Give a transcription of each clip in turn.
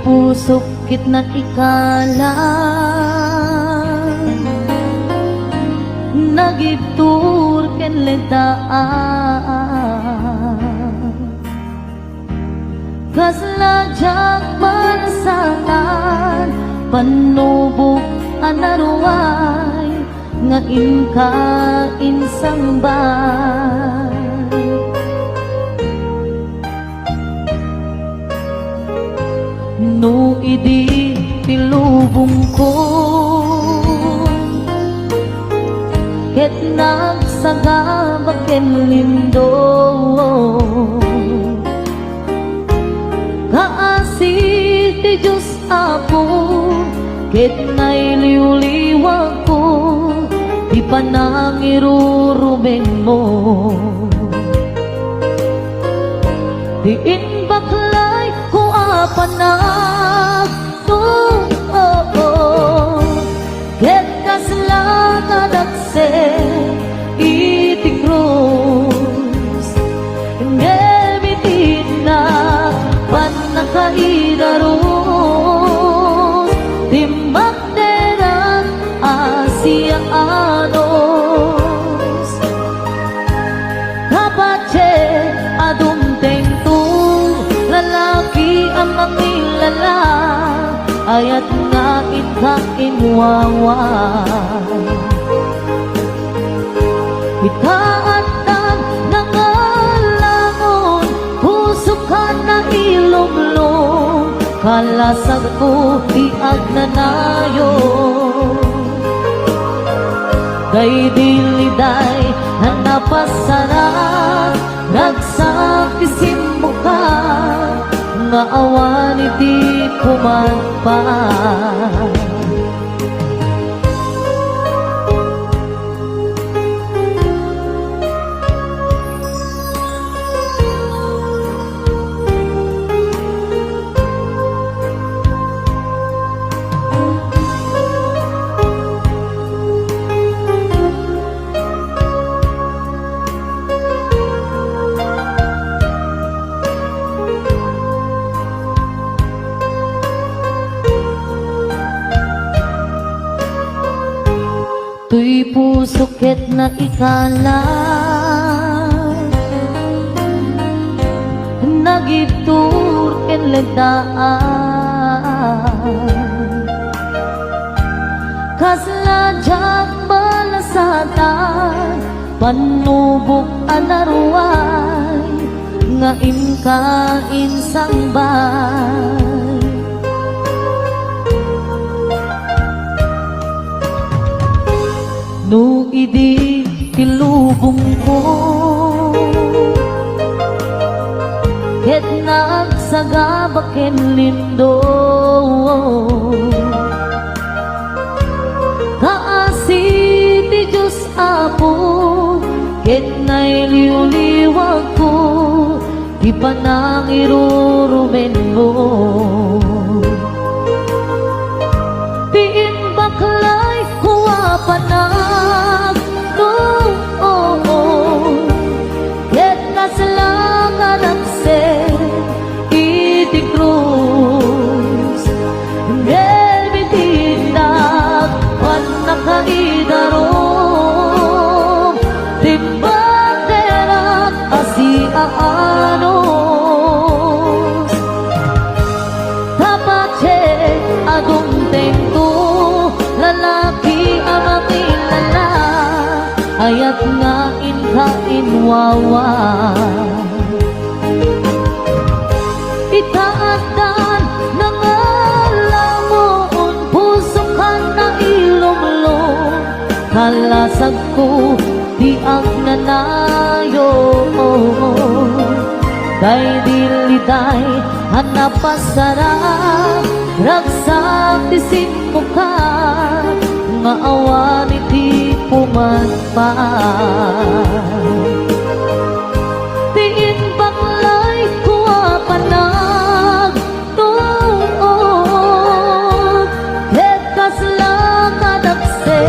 pusok kit na ikala nagibtur ken ledaan kaslajak pansanan panubok anaruay nga inka insang bay no idi tilubong ko ket nagsagabak ken lindo kaasi ti Diyos Apo ket nailiw-liwa ko di pa nangirurubeng mo diin baklay ko apanak ket kaslakadakse iti krus ngemitin na panakaidarus timbak derang asianos kapache adumteng tu lalaki ang mangilala ayat nga ikainwawan itaatan nangalangon pusukan na ilumlong kalasag ko iag nanayo day diliday hanapasarap nagsakisim mo ka nga awan iti kumagpaan tuy pusok ket na ikala nagibtur ken ledaan kaslajak balasatan panubok anaruay nga inka insang bay no idi tilubong ko ket nagsagabak ken lindo kaasi ti Diyos Apo ket nailiw-liwa ko di pa nangirurumen mo diin baklay ko apanak nakaidarom timbang derak asiaanos tapache adumteng tu lalaki ang makilala ayat nga inka inwawa itaatan nangalamon pusukan na ilumlong kalasag ko di ang nanayo day diliday hanapasarap ragsak tisin mo ka nga awan iti pumatpaan tiin baklay ko apanag tuog ket kaslakadakse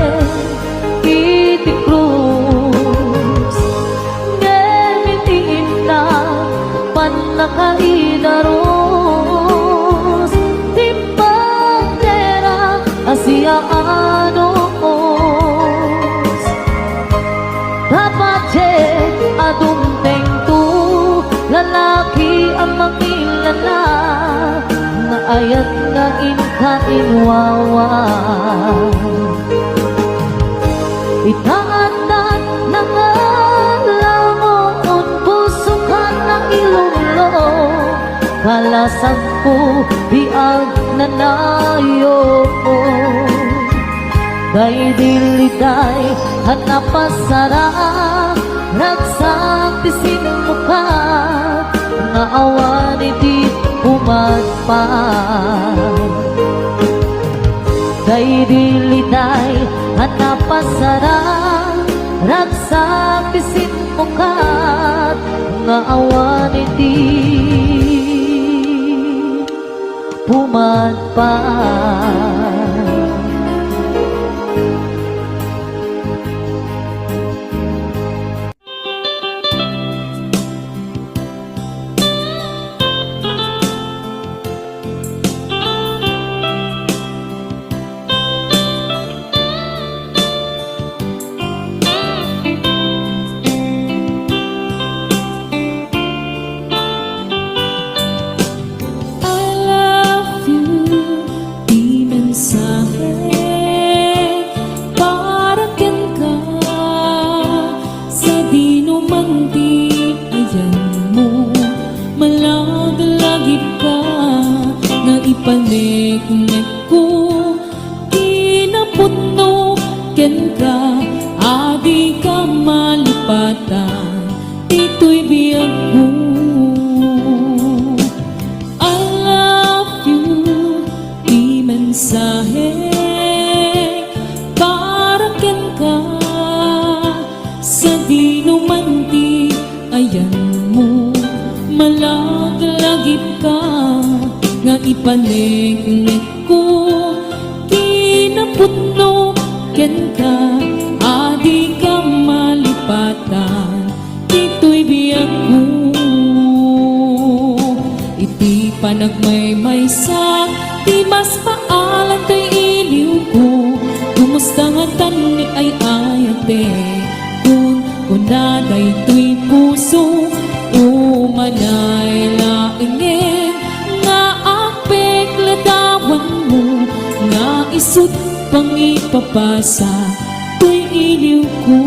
iti krus ngemitin na panakaidaros asiaanos dapat adunteng tu lalaki ang mangilala nga ayat nga inkainwawa itaatan na nga langon pusukan ng ilumlo kalasan ko biag nanayo day diliday hanapasara ragsak tisin muka nga awan iti umadpan day diliday hanapasara ragsak tisin muka nga awan iti umadpan. Panik-nek ko kinaputno ken ka adi ka malipatan ito'y biyag ko I love you di mensahe para ken ka sa di numanti ayan mo malaglagip ka nga ipanik-nek ko kinaputno ken ka adi ka malipatan ito'y biyag ko iti panagmaymaysa ti mas paalan kay iliw ko kumusta nga tani ay ayate kung naday to'y puso umanay laingin ladawan mo nga isut pang ipapasa to'y iliw ko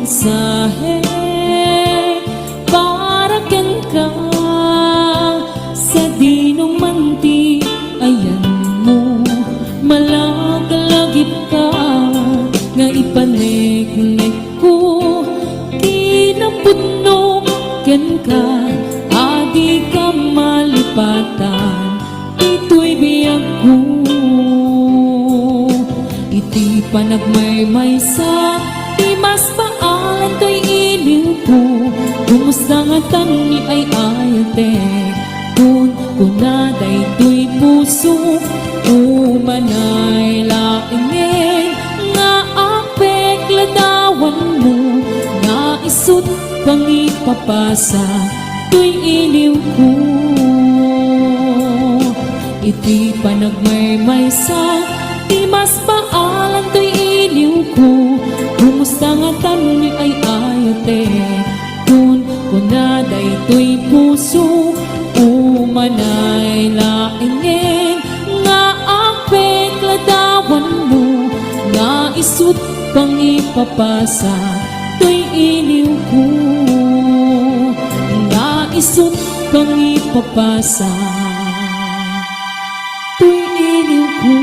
mensahe para ken ka sa dinumanti ayan mo malagalagip ka nga ipanik-nek ko kinaputno ken ka adi ka malipatan ito'y biyag ko iti panagmaymaysa di mas paalan to'y iliw ko kumusta nga tani ay ayate kung kunaday to'y puso umanay laingin nga apek ladawan mo nga isut pang ipapasa to'y iliw ko iti panagmaymaysa di mas paalan to'y iliw ko kumusta nga tani ay ayate kung kunaday to'y puso umanay laingin nga apek ladawan mo nga isut pang ipapasa to'y iliw ko nga isut pang ipapasa to'y iliw ko.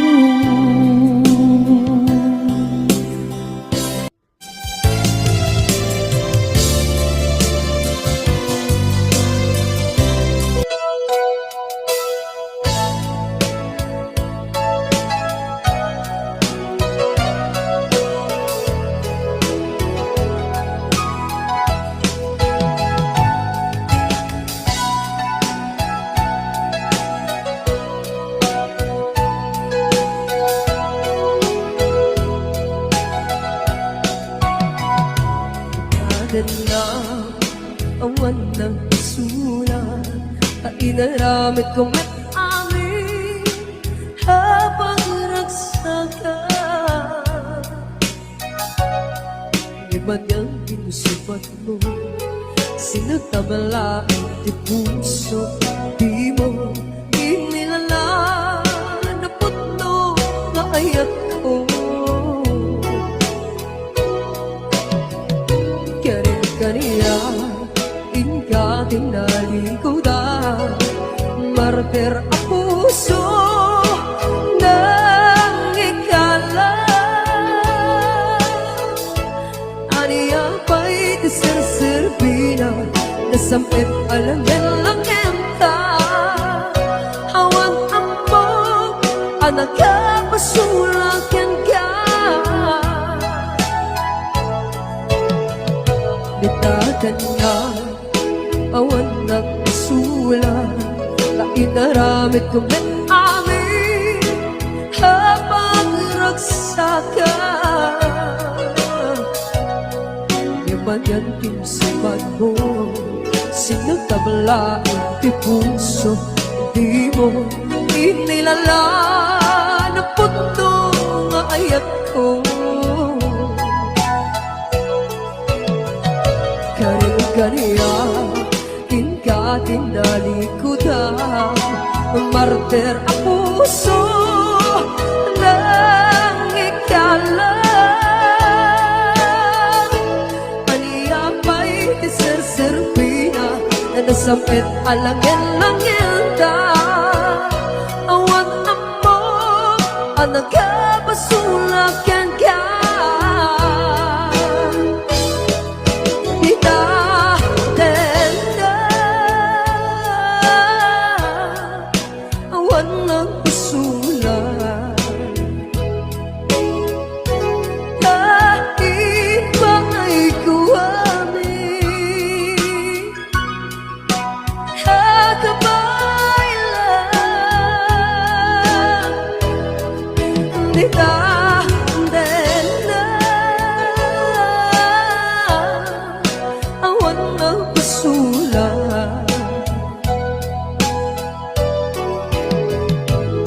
Ditagan na awan ng sulat at inaramit ko met amin habang ragsakan. Iba niyang pinusipat mo, sinagtabala ang di puso, di mo inilala na putno na ayat ko. Kaniya, inka tinalikodan, martir ang puso ng ikala. Aniya pa'y tiserserpina, nasampit alangan lang enta. Awang ambog, anak ka pasulakan ka. Ditagan na awan ng sulat na inaramit ko met amin habang ragsakan. Yaman yan kinsipan mo, sinagtabla ang di puso, di mo inilala na puto nga ayat ko. Kaniya, inka tinalikodan, martir ang puso ng ikala. Aniya pa'y tiserserpina, na nasampit alangin-langin da. Awang amo, anak ka pasulakan ka.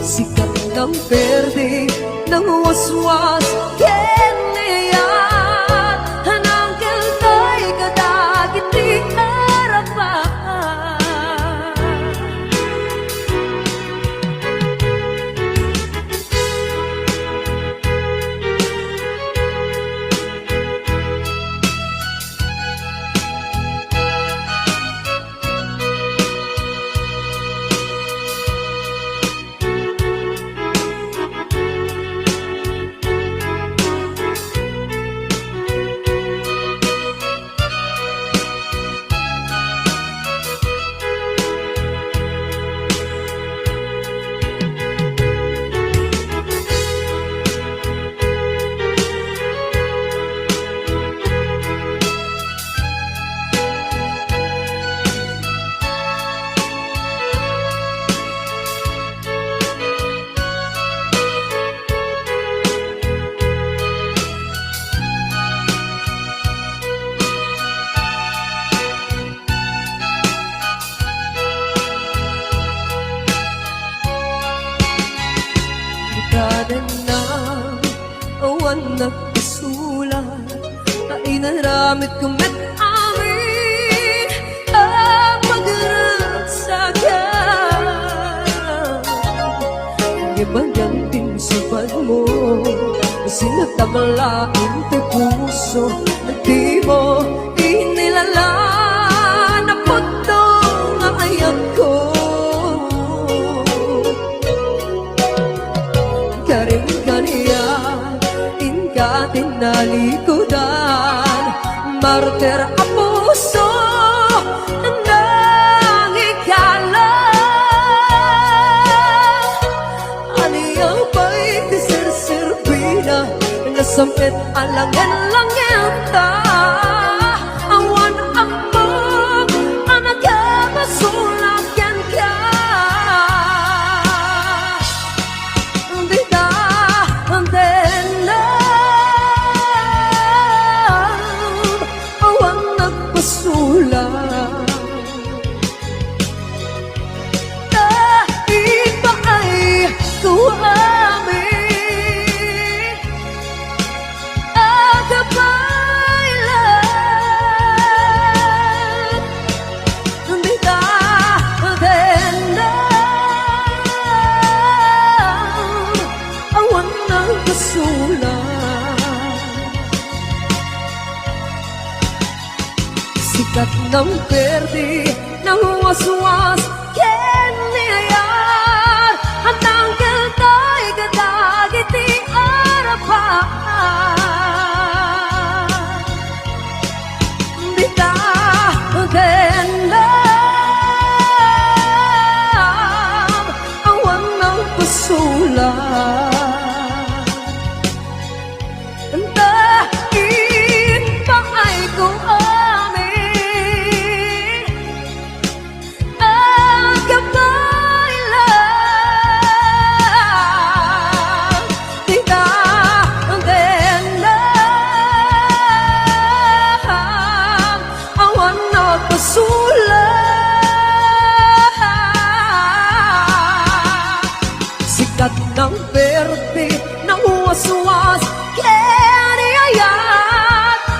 Sikat ng verde ng waswas kenayat, hanangkel tay kadagit di harapan. Ditagan na awan nagpasulat na inaramit ko met amin habang ragsakan. Ibang yang pinusipat mo, sinagtabala ang di puso, di mo inilala na puto nga ayat ko. Kaniya, inka tinalikodan, martir ang puso ng ikala. Aniya pa'y tiserserpina, nasampit alangan-langan ta. Awan ambog, anak ka masulakan ka. Awang Sikat ng perdi ng waswas ken niyayar Hantang keltay kadagiti arapan Dita gendam awan ng pasulan Dahin pa ay ko amin Ang gabay lang Tita ang dendam Awan na pasulan Sikat ng berde ng waswas Keniyayat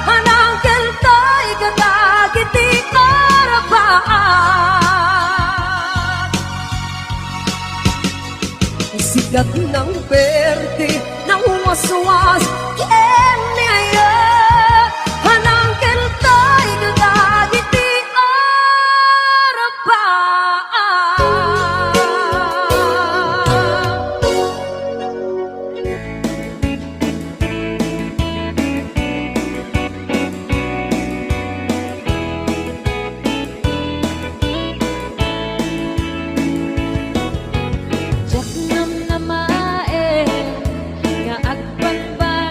Anang keltay kadagiti arapan Sikat ng berde ng waswas Keniyayat Anang keltay kadagiti arapan Diyak nam namae nga agpagbay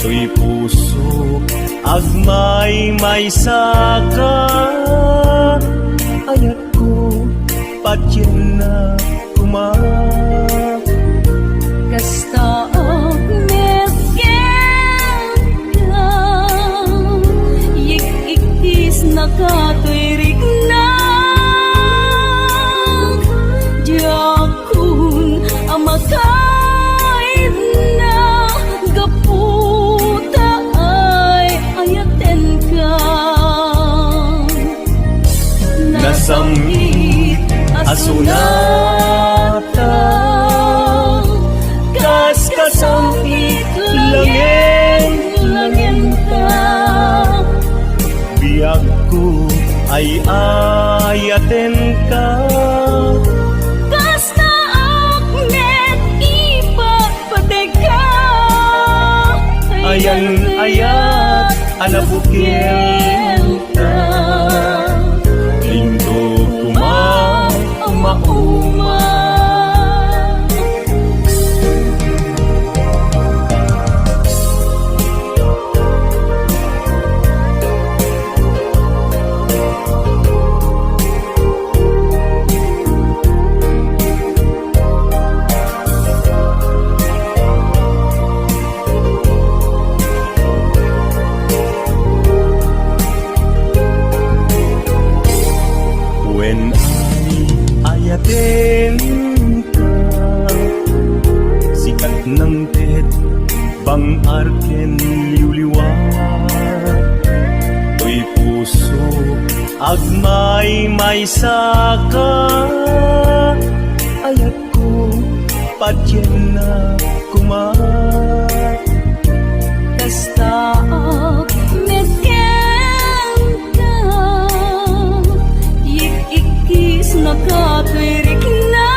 To'y puso agmay may saka, ayat ko patyan na Kasta og medyan ka, yik-ikis na katuirig na. Diyakun ang makain na, gaputa ay ayaten ka. Nasamit asunata, kas kasamit langin ka. Biag ko ay ayaten ka. Kasta akmet ipagpateka, Ayan ayat anabukil ka. Lindo kumauma. When ayatin ka, sikat ng ted, bang arken liwliwat. To'y puso agmay may saka, ayat ko patyan na Kasta akmet ka, yik-ikis na katuirig na.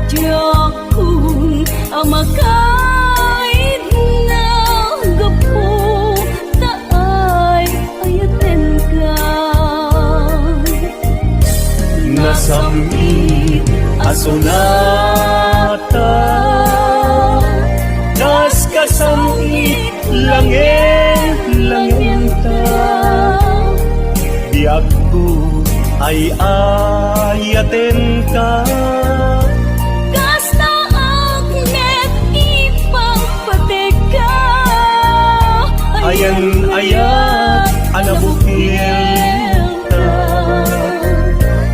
Diyakun ang makain na, gaputa ay ayaten ka. Nasamit asunata, kas kasamit langin ta. Biag ko ay ayaten ka. Kasta akmet ipagpateka, Ayan ayat anabukil ka.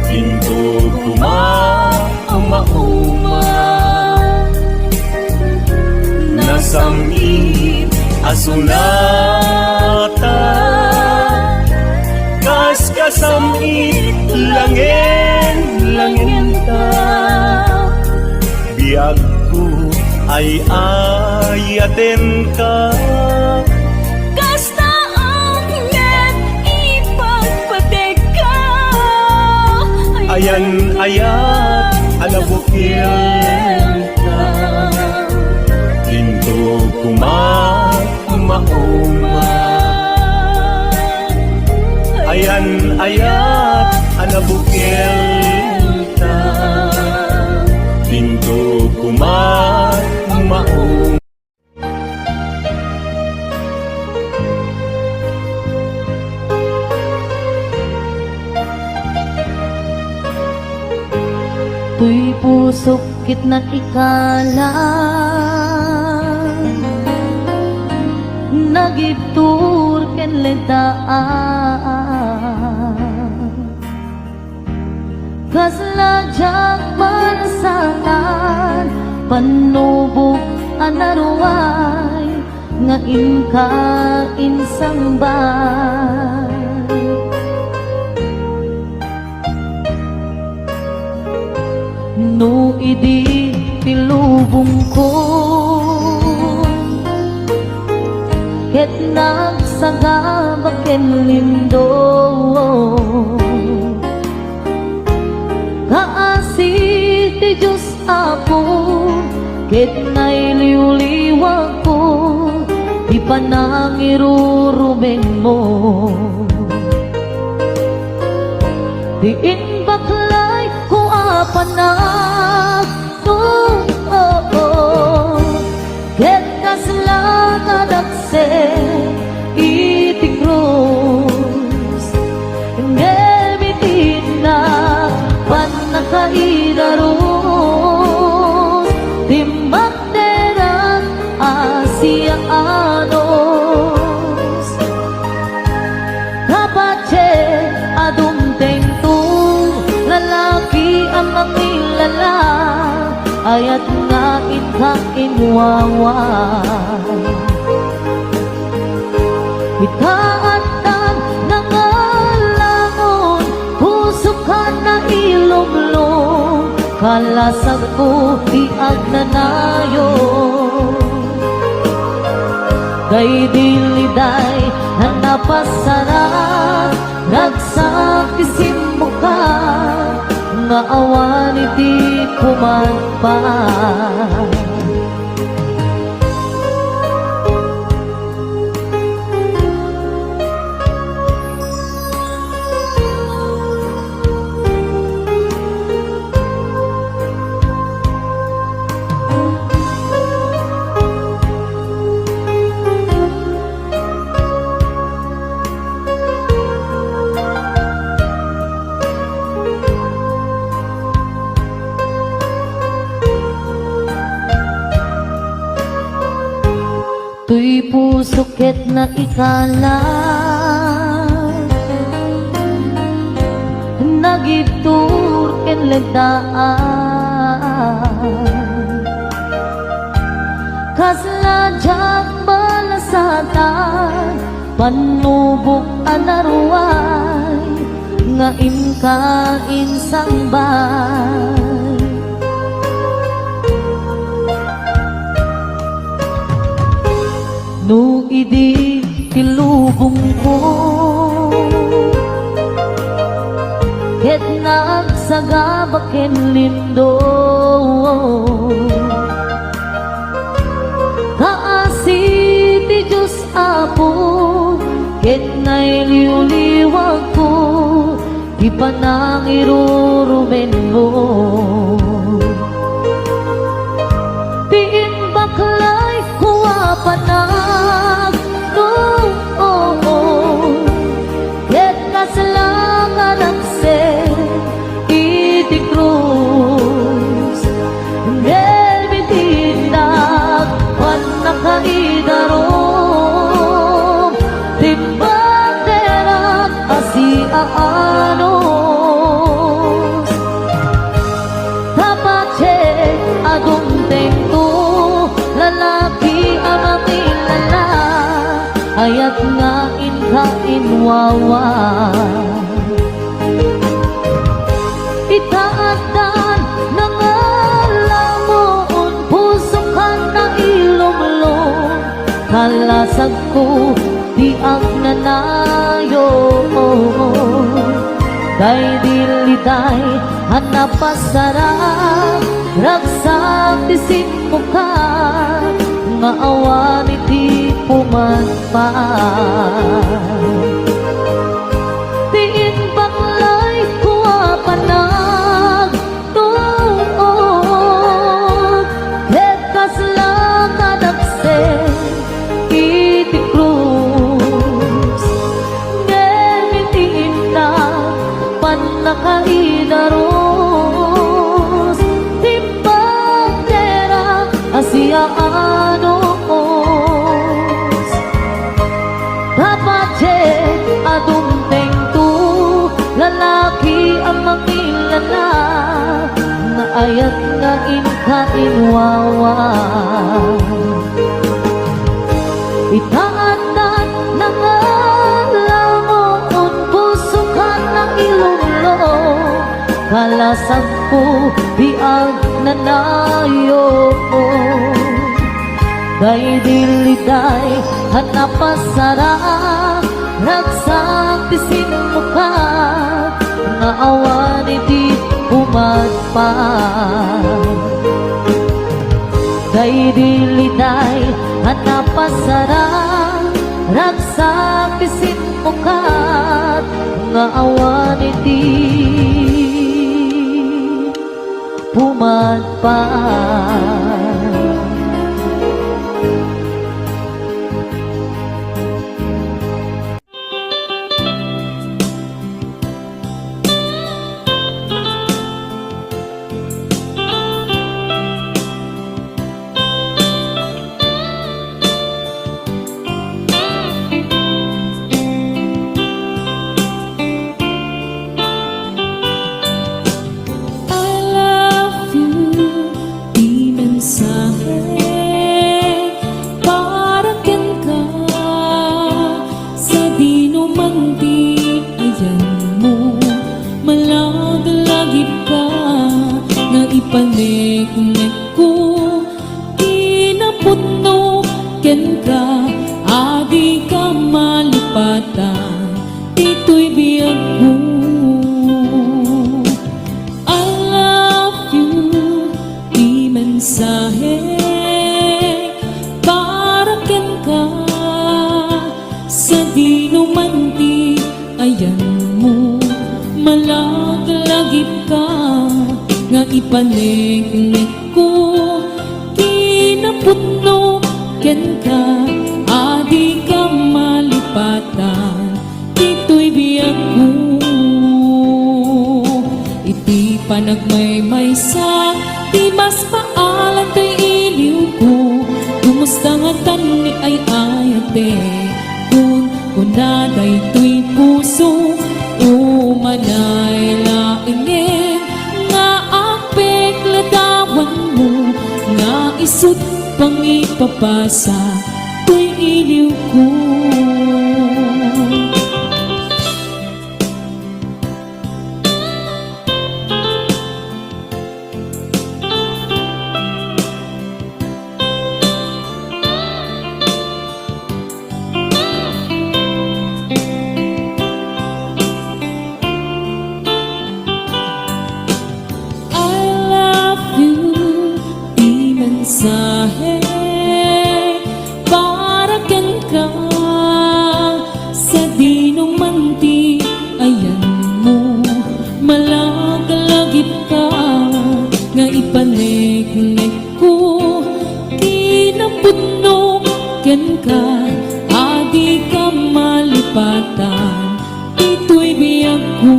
Lindo kumauma. Nasamit asunata, kas kasamit langin ta. Biag ko ay ayaten ka. Kasta akmet ipagpateka, Ayan ayat anabukil ka. Lindo kumauma. Ayan ayat anabukil ka. Lindo kumauma. Tuy pusok kitna ikalang nagibtur ken ledaan kaslajak pansanan panubok anaruay nga inka insang bay. No idi pilubong ko ket nagsagabak ken lindo kaasi ti Diyos ako ket nailiwliwa ko di pa nangirurubeng mo diin baklay ko apanak ket kainwaway. Itaatan na nga langon, puso ka na ilumlong, kalasag ko iag na nayo. Kay diliday na napasarap, nagsakisin mo ka, nga awan iti kumagpa. Tuy puso ket na ikala, nagitur ken legdaan, kasladyak balasatan, panubok anaruay, nga imkain sangbay. No idi tilubong ko, ket nagsagabaken lindo, kaasi ti Diyos Apo, ket nailiwliwag ko, di pa nang irurumen mo. Tiin baklay kuwa panag noon, ket kaslangan ang sen iti krus, nelbitindag pan nakaidarom, timbanderak asiaanos, tapacek adong tengto, lalaki ang makilala, ayat nga inkainwawa. Itaatan na nga lamon, puso ka na ilumlong, kalasag ko diag na nayo. Kay diliday hanapasarap, ragsak tisin mo ka, nga awan iti pumatpa. Tiin baklay kuwa panag tuog, ket kaslangan aksen iti krus, nemitiin na pan nakaidaros, timbandera asiaanos, tapacek adong tengto, lalaki ang makilala, nga ayat nga inkainwawa. Itaatan na nga lamon, puso ka na ilumlong, kalasag ko biag na nayo. Kay diliday hanapasarap, ragsak tisin mo ka, nga awan iti pumatpa. Kay diliday hanapasarap, ragsak tisin mo ka, nga awan iti pumatpa. ken ka, adi ka malipatan, dito'y biyag mo. I love you, di mensahe, para ken ka, sa di numanti, ayan mo, malaglagip ka, nga ipanegnek ko, kinaputno ken ka, adi ka malipatan, dito'y biyag ko. Iti panagmaymaysa, di mas paalan kay iliw ko, kumusta nga tani ay ayate, kun kunaday to'y puso, umanay laingin, nga apek ladawan mo, nga isut pang ipapasa, to'y iliw ko. Mensahe para ken ka, sa dinong manti, ayan mo, malagalagip ka, nga ipanegnek ko, kinaputno ken ka, adi ka malipatan, dito'y biyag ko.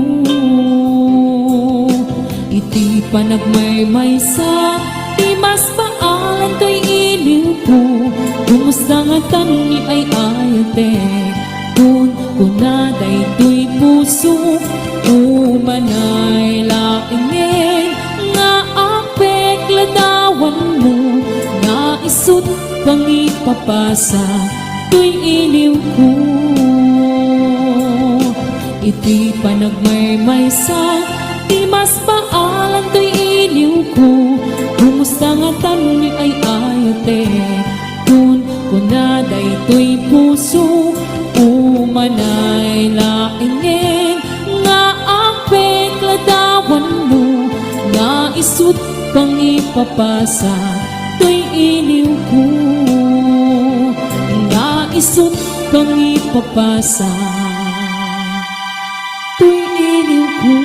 Iti panagmaymaysa, di mas paalan kay iliw ko, kumusta nga tani ay ayate, kun kunaday to'y puso, umanay laingin, nga apek ladawan mo, nga isut pang ipapasa, to'y iliw ko. Iti panagmaymaysa, di mas paalan kay iliw ko, kumusta nga tani ay ayate, kun kunaday to'y puso, umanay laingin, nga apek ladawan mo, nga isut pang ipapasa, to'y iliw ko, nga isut pang ipapasa, to'y iliw ko.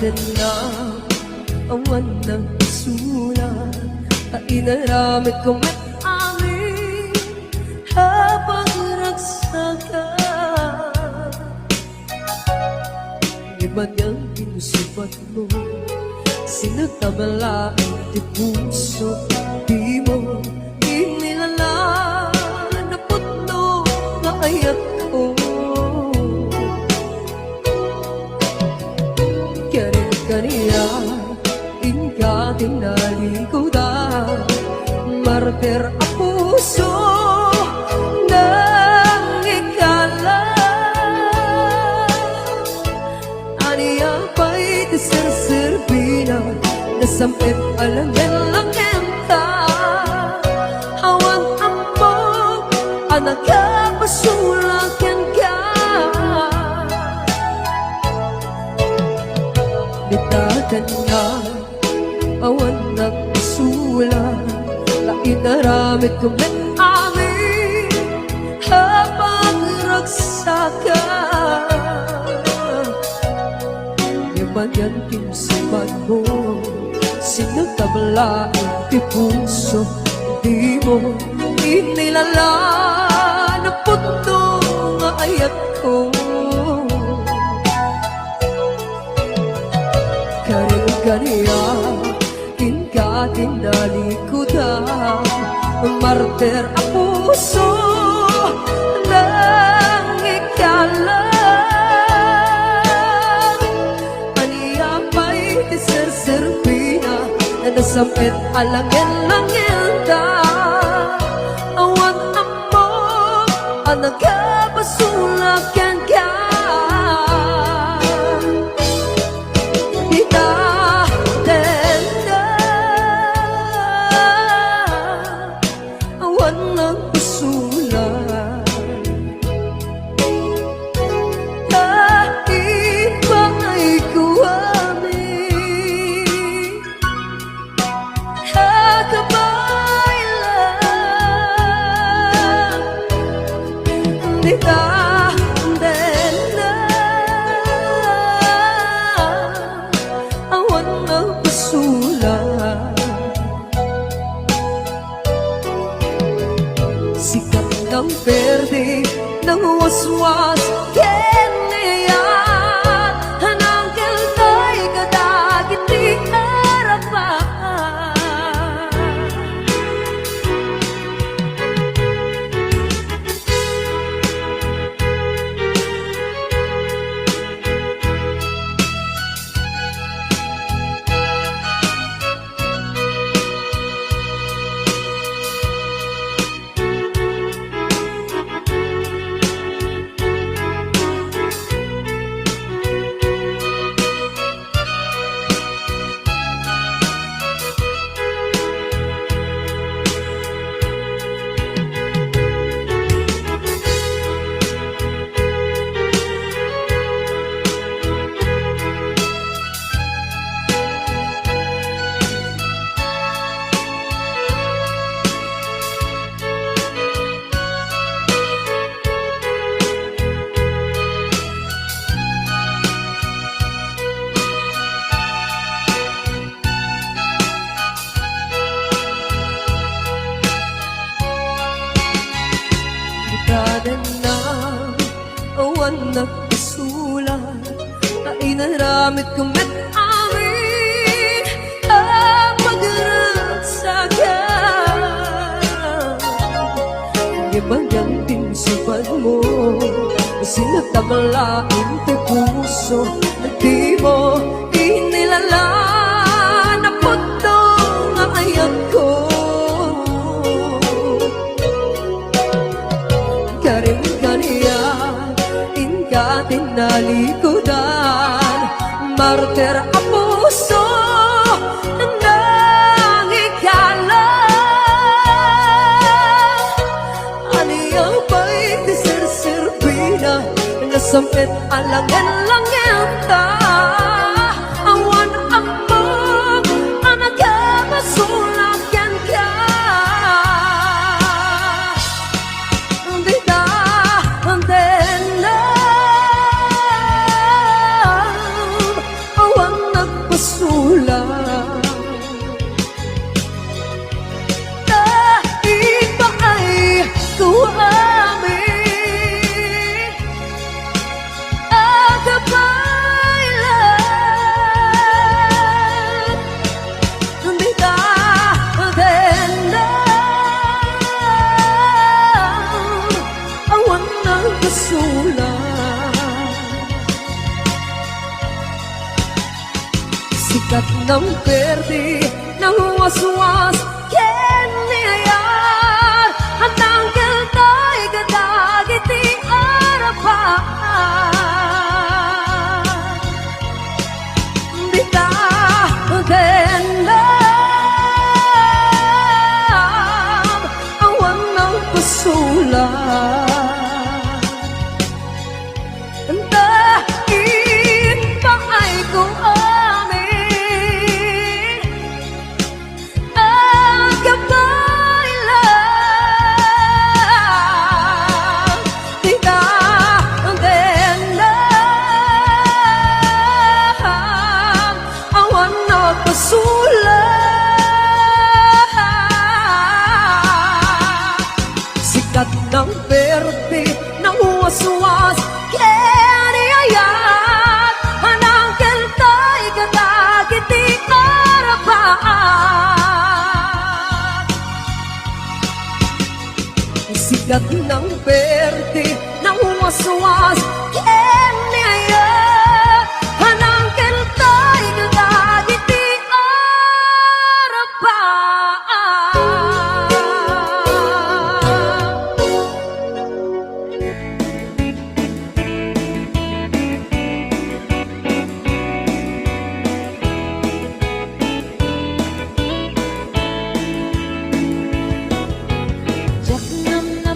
Na awan ng sulat, at inaramit ko met amin, habang nagsaka. Iba niyang pinusipat mo, sinagtabala ang di puso, di mo inilala, naputno na ayak ko. Kaniya, inka tinalikoda, martir ang puso ng ikala. Aniya pa'y tiserserbina, nasampit alangan lang enta, hawang ambog, anak ka pasulakan ka. Bitakan na awan ng sulat, na inaramit ko met amin, habang ragsaka. Yaman yan kinsipan mo, sinagtabla ang di puso, di mo inilala, naputno nga ayak ko. kaniya tinalikudan martir ang puso ng ikalan aniya pa'y tiserserpina na nasamit alangin-langin da awan amo ang nagkabasulakan ka kita tenda awan ng basulan kahit ba'y kuwamin kakabay lang kita tenda awan ng basulan sikat ng berde ng waswas keniyan hanang kaltay kadagit di harapan Kanan na awan nagpasulan na inaramit kumit amin ang magragsagan Ibagang tinsipad mo sinatamalain te puso di mo inilala na puto nga ayat ko karing kaniya inka tinalikudan martir ang puso ng ikalan aniyaw ba'y tiserserpina nasamit alangin-langin ta awan ang pag ang nagkamasulakan ka pasulan kahit ba ay kuwamin ang gabay lang hindi ka din lang awan ng pasulan sikat ng berde ng waswas keniyan hanggang kaltay kadagit di harapan di ka din lang awan ng pasulan dahil pa ay kuwamin ang Jak ng berde ng waswas Kenya Hanang keltay gagagi ti arapa Jak nam na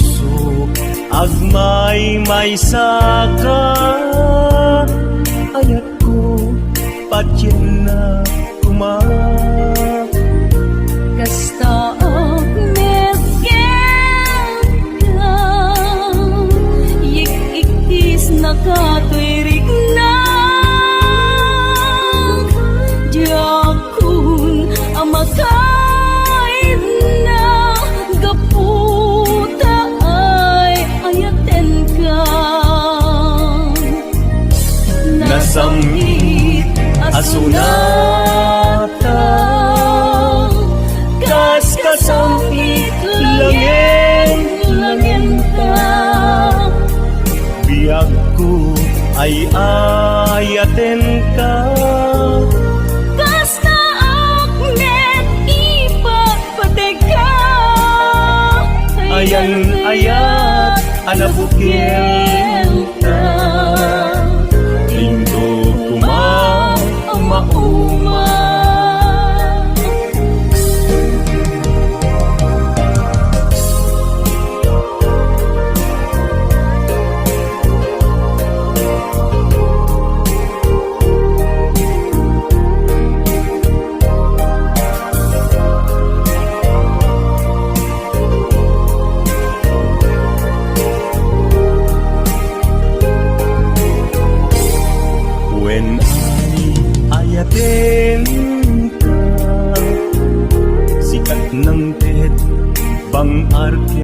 puso agmay may saka ayat ko patyen na kuma Kasta agnet ka Yik-iktis nakatwirik na Diyakun amakain na Gaputa ay ayaten ka nasamit asunata kas kasamit langin ka biag ko ay ayaten ka Kasta agnet ipagpadeka ayan ayat anabukil ta lindo kuma Uma when ayatin ka sikat ng ted bang arke